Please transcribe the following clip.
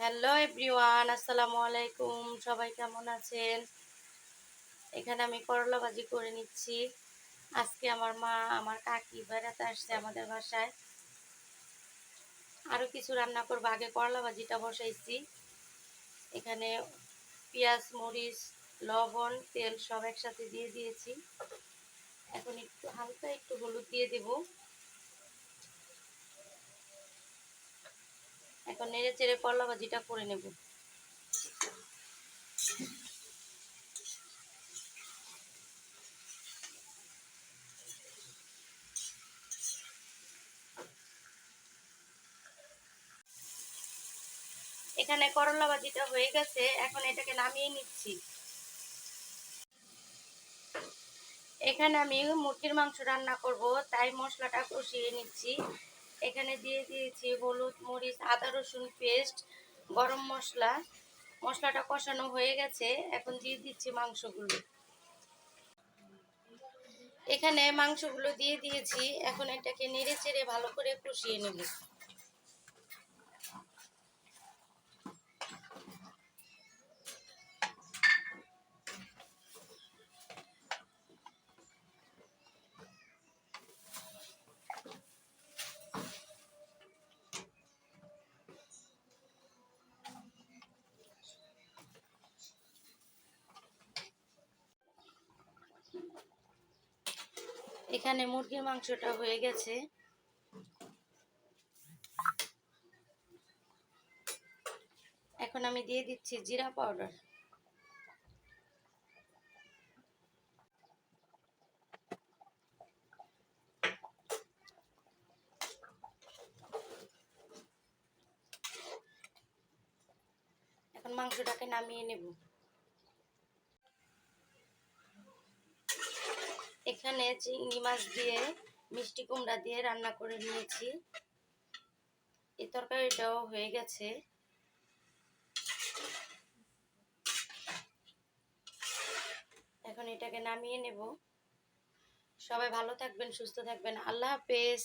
Hello everyone, আসসালামু আলাইকুম। সবাই কেমন আছেন? এখানে আমি করলা ভাজি করে নিচ্ছি। আজকে আমার মা, আমার কাকি বেড়াতে আসছে আমাদের বাসায়। আরও কিছু রান্না করবো, আগে করলা ভাজিটা বসাইছি। এখানে পেঁয়াজ, মরিচ, লবণ, তেল সব একসাথে দিয়ে দিয়েছি। এখন একটু হালকা একটু হলুদ দিয়ে দেব। এখন নেড়ে চেড়ে করলা ভাজিটা করে নেব। এখানে করলা ভাজিটা হয়ে গেছে, এখন এটাকে নামিয়ে নিচ্ছি। এখানে আমি মুরগির মাংস রান্না করব, তাই মশলাটা কষিয়ে নিচ্ছি। এখানে দিয়ে দিয়েছি হলুদ, মরিচ, আদা রসুন পেস্ট, গরম মশলা। মশলাটা কষানো হয়ে গেছে, এখন দিয়ে দিচ্ছি মাংসগুলো। এখানে মাংসগুলো দিয়ে দিয়েছি, এখন এটাকে নেড়ে চেড়ে ভালো করে কষিয়ে নেব। এখানে মুরগির মাংসটা হয়ে গেছে। এখন আমি দিয়ে দিচ্ছি জিরা পাউডার। এখন মাংসটাকে নামিয়ে নেব। এখানে চিংড়ি মাছ দিয়ে, মিষ্টি কুমড়া দিয়ে রান্না করে নিয়েছি। এই তরকারিটাও হয়ে গেছে। এখন এটাকে নামিয়ে নেব। সবাই ভালো থাকবেন, সুস্থ থাকবেন। আল্লাহ হাফেজ।